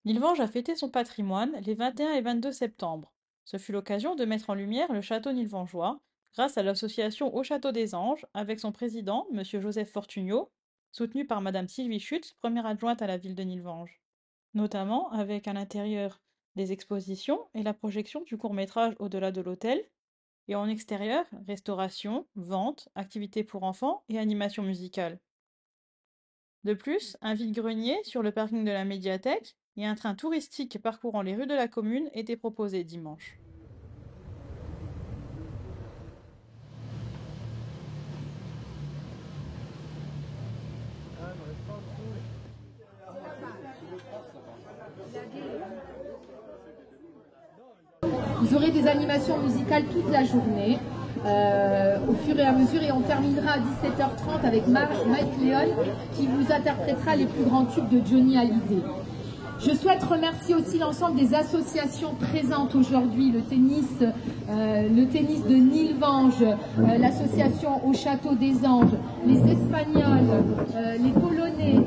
Nilvange a fêté son patrimoine les 21 et 22 septembre. Ce fut l'occasion de mettre en lumière le château nilvangeois grâce à l'association Au Château des Anges avec son président, Monsieur Joseph Fortugnot, soutenu par Madame Sylvie Schutz, première adjointe à la ville de Nilvange, notamment avec à l'intérieur des expositions et la projection du court-métrage Au-delà de l'hôtel, et en extérieur, restauration, vente, activités pour enfants et animation musicale. De plus, un vide-grenier sur le parking de la médiathèque et un train touristique parcourant les rues de la commune étaient proposés dimanche. Vous aurez des animations musicales toute la journée, au fur et à mesure, et on terminera à 17h30 avec Mike Leon qui vous interprétera les plus grands tubes de Johnny Hallyday. Je souhaite remercier aussi l'ensemble des associations présentes aujourd'hui, le tennis de Nilvange, l'association Au Château des Anges, les Espagnols, les Polonais,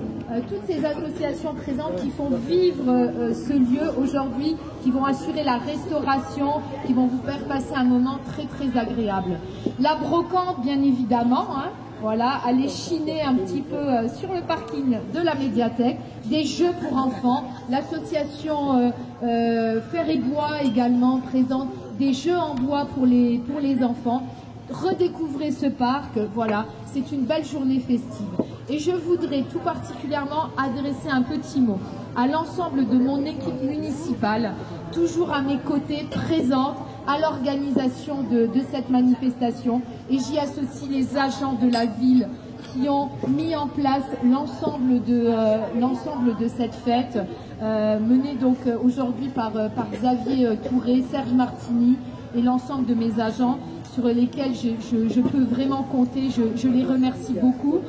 toutes ces associations présentes qui font vivre ce lieu aujourd'hui, qui vont assurer la restauration, qui vont vous faire passer un moment très très agréable. La brocante, bien évidemment, hein, voilà, aller chiner un petit peu sur le parking de la médiathèque, des jeux pour enfants, l'association Fer et Bois également présente des jeux en bois pour les enfants. Redécouvrez ce parc, voilà, c'est une belle journée festive. Et je voudrais tout particulièrement adresser un petit mot à l'ensemble de mon équipe municipale, toujours à mes côtés, présente à l'organisation de cette manifestation. Et j'y associe les agents de la ville qui ont mis en place l'ensemble de cette fête, menée donc aujourd'hui par Xavier Touré, Serge Martini et l'ensemble de mes agents sur lesquels je peux vraiment compter. Je les remercie beaucoup.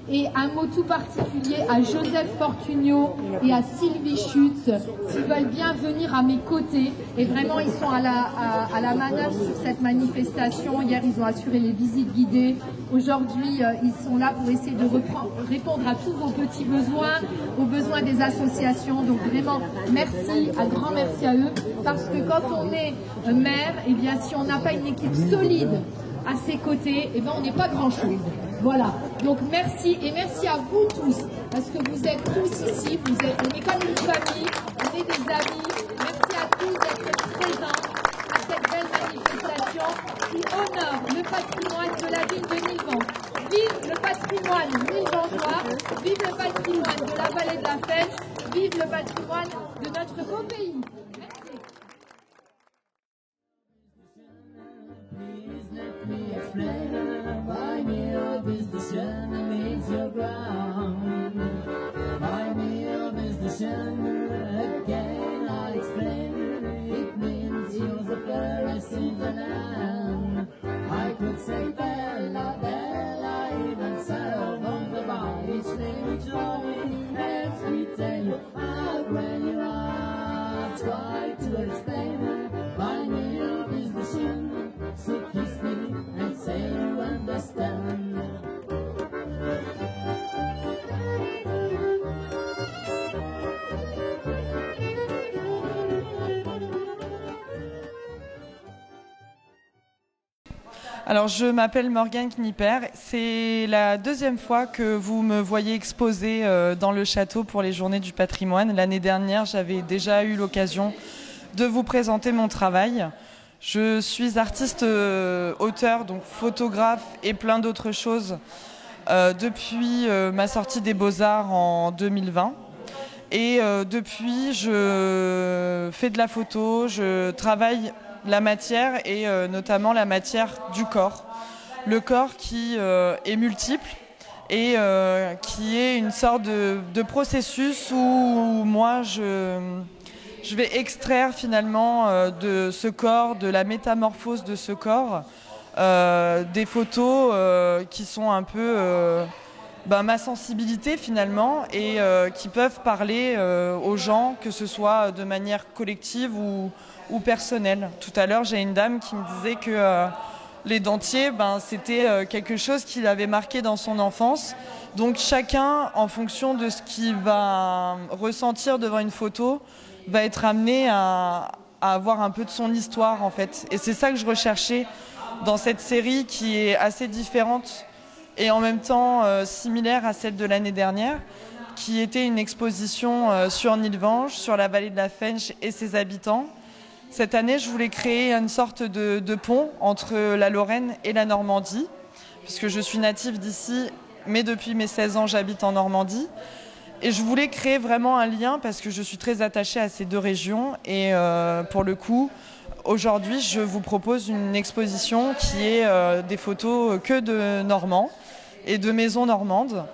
Et un mot tout particulier à Joseph Fortugnot et à Sylvie Schutz, s'ils veulent bien venir à mes côtés. Et vraiment, ils sont à la manœuvre sur cette manifestation. Hier, ils ont assuré les visites guidées. Aujourd'hui, ils sont là pour essayer de répondre à tous vos petits besoins, aux besoins des associations. Donc vraiment, merci, un grand merci à eux. Parce que quand on est maire, eh bien, si on n'a pas une équipe solide à ses côtés, eh bien, on n'est pas grand-chose. Voilà, donc merci et merci à vous tous, parce que vous êtes tous ici, on est comme une famille, on est des amis. Merci à tous d'être présents à cette belle manifestation qui honore le patrimoine de la ville de Nilvange. Vive le patrimoine nilvangeois, vive le patrimoine de la vallée de la Fèche, vive le patrimoine de notre beau pays. Merci. Please let me explain why me up is the sun that meets your ground. Why me up is the sun again I'll explain. It means you're the fairest in the land. I could say Bella, Bella, even serve on the bar. Each name each line as we tell you how when you are. Try to explain why me up is the sun. So kiss me and say you understand. Alors, je m'appelle Morgane Knipper. C'est la deuxième fois que vous me voyez exposer dans le château pour les Journées du patrimoine. L'année dernière, j'avais déjà eu l'occasion de vous présenter mon travail. Je suis artiste, auteur, donc photographe et plein d'autres choses depuis ma sortie des Beaux-Arts en 2020. Et depuis, je fais de la photo, je travaille la matière et notamment la matière du corps. Le corps qui est multiple et qui est une sorte de processus où moi je vais extraire finalement de ce corps, de la métamorphose de ce corps, des photos qui sont un peu ma sensibilité finalement et qui peuvent parler aux gens, que ce soit de manière collective ou personnelle. Tout à l'heure, j'ai une dame qui me disait que les dentiers, c'était quelque chose qui l'avait marqué dans son enfance. Donc chacun, en fonction de ce qu'il va ressentir devant une photo, va être amené à avoir un peu de son histoire en fait. Et c'est ça que je recherchais dans cette série qui est assez différente et en même temps similaire à celle de l'année dernière, qui était une exposition sur Nilvange, sur la vallée de la Fensch et ses habitants. Cette année, je voulais créer une sorte de pont entre la Lorraine et la Normandie, puisque je suis native d'ici, mais depuis mes 16 ans, j'habite en Normandie. Et je voulais créer vraiment un lien parce que je suis très attachée à ces deux régions. Et pour le coup, aujourd'hui, je vous propose une exposition qui est des photos que de Normands et de maisons normandes.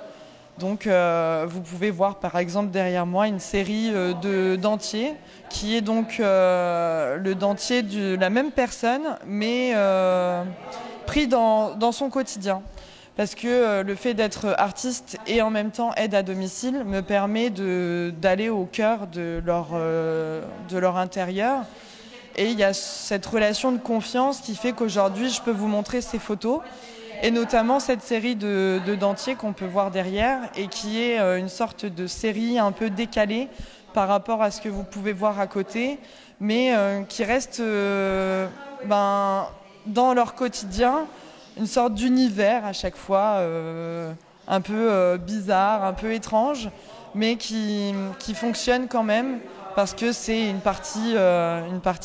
Donc vous pouvez voir par exemple derrière moi une série de dentiers qui est donc le dentier de la même personne mais pris dans son quotidien. Parce que le fait d'être artiste et en même temps aide à domicile me permet d'aller au cœur de leur intérieur. Et il y a cette relation de confiance qui fait qu'aujourd'hui je peux vous montrer ces photos. Et notamment cette série de dentiers qu'on peut voir derrière et qui est une sorte de série un peu décalée par rapport à ce que vous pouvez voir à côté, mais qui reste dans leur quotidien une sorte d'univers à chaque fois un peu bizarre, un peu étrange, mais qui fonctionne quand même parce que c'est une partie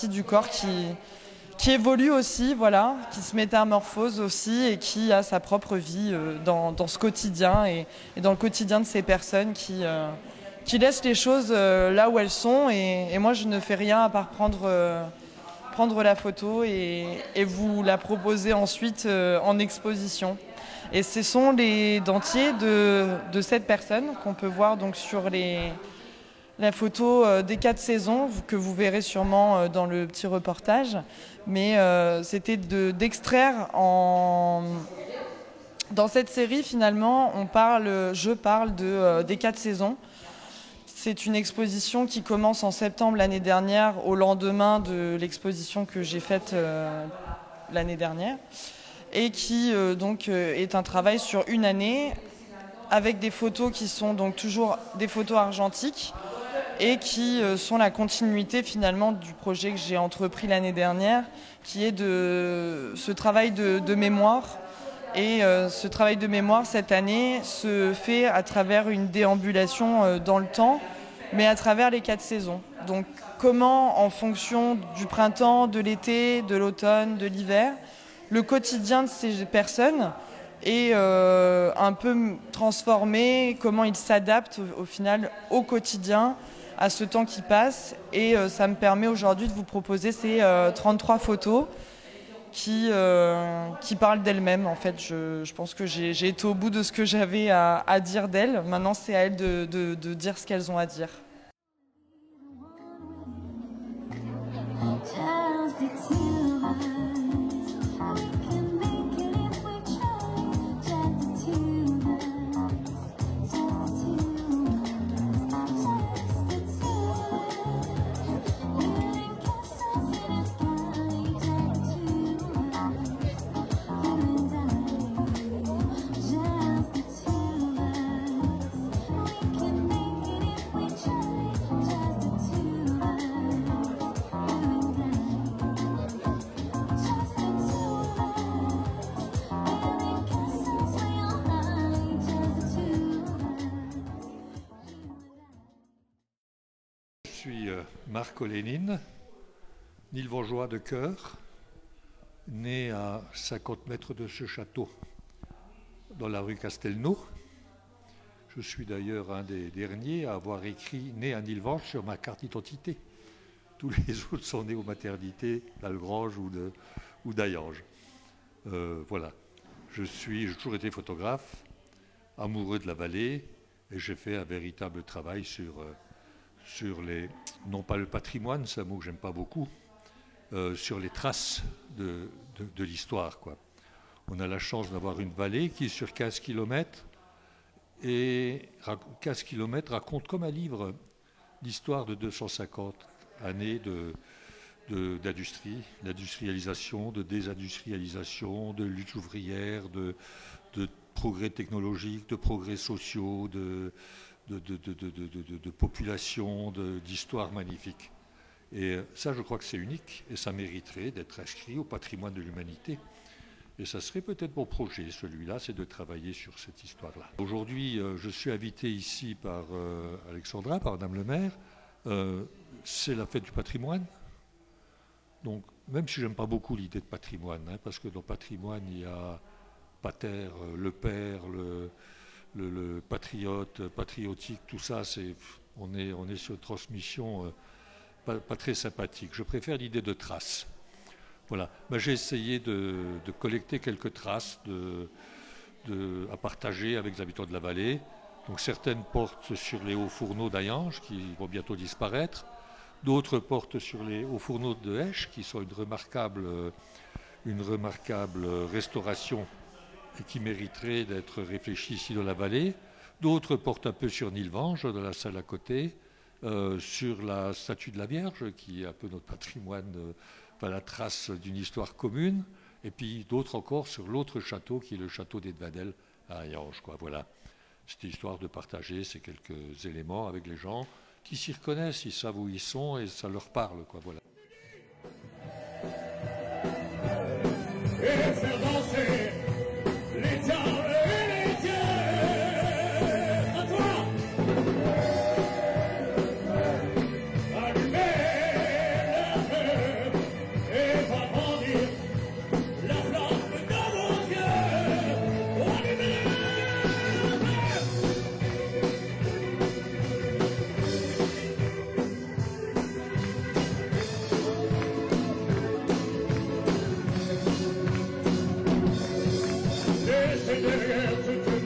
du corps qui évolue aussi, voilà, qui se métamorphose aussi et qui a sa propre vie dans ce quotidien et dans le quotidien de ces personnes qui laissent les choses là où elles sont. Et moi, je ne fais rien à part prendre la photo et vous la proposer ensuite en exposition. Et ce sont les dentiers de cette personne qu'on peut voir donc sur la photo des 4 saisons que vous verrez sûrement dans le petit reportage. Mais c'était d'extraire dans cette série finalement je parle des 4 saisons. C'est une exposition qui commence en septembre l'année dernière au lendemain de l'exposition que j'ai faite l'année dernière et qui donc est un travail sur une année avec des photos qui sont donc toujours des photos argentiques et qui sont la continuité finalement du projet que j'ai entrepris l'année dernière, qui est ce travail de mémoire. Et ce travail de mémoire cette année se fait à travers une déambulation dans le temps, mais à travers les 4 saisons. Donc comment, en fonction du printemps, de l'été, de l'automne, de l'hiver, le quotidien de ces personnes est un peu transformé, comment ils s'adaptent au final au quotidien, à ce temps qui passe. Et ça me permet aujourd'hui de vous proposer ces 33 photos qui parlent d'elles-mêmes. En fait, je pense que j'ai été au bout de ce que j'avais à dire d'elles. Maintenant, c'est à elles de dire ce qu'elles ont à dire. Je suis Marc Olénine, Nilvangeois de cœur, né à 50 mètres de ce château, dans la rue Castelnau. Je suis d'ailleurs un des derniers à avoir écrit « né à Nilvange » sur ma carte d'identité. Tous les autres sont nés aux maternités d'Algrange ou d'Ayange. Voilà. J'ai toujours été photographe, amoureux de la vallée, et j'ai fait un véritable travail sur non pas le patrimoine, c'est un mot que j'aime pas beaucoup, sur les traces de l'histoire, quoi. On a la chance d'avoir une vallée qui, sur 15 km, et 15 km raconte comme un livre l'histoire de 250 années d'industrialisation, de désindustrialisation, de lutte ouvrière, de progrès technologiques, de progrès sociaux, de population, d'histoire magnifique. Et ça, je crois que c'est unique et ça mériterait d'être inscrit au patrimoine de l'humanité. Et ça serait peut-être mon projet, celui-là, c'est de travailler sur cette histoire-là. Aujourd'hui, je suis invité ici par Alexandra, par Madame le maire. C'est la fête du patrimoine. Donc, même si j'aime pas beaucoup l'idée de patrimoine, hein, parce que dans le patrimoine, il y a pater, le père, le patriote, patriotique, tout ça, on est sur une transmission pas très sympathique. Je préfère l'idée de traces. Voilà. Ben, j'ai essayé de collecter quelques traces à partager avec les habitants de la vallée. Donc certaines portent sur les hauts fourneaux d'Ayange qui vont bientôt disparaître. D'autres portent sur les hauts fourneaux de Hesch qui sont une remarquable restauration et qui mériterait d'être réfléchie ici dans la vallée. D'autres portent un peu sur Nilvange, dans la salle à côté, sur la statue de la Vierge qui est un peu notre patrimoine, la trace d'une histoire commune. Et puis d'autres encore sur l'autre château qui est le château d'Edvadel à Ayange. Voilà. Cette histoire de partager ces quelques éléments avec les gens qui s'y reconnaissent, ils savent où ils sont et ça leur parle. Voilà. Et faire danser les diables et les dieux. À toi. Allumez le feu et va brandir la flamme dans vos yeux. Allumez le feu. Laissez derrière toute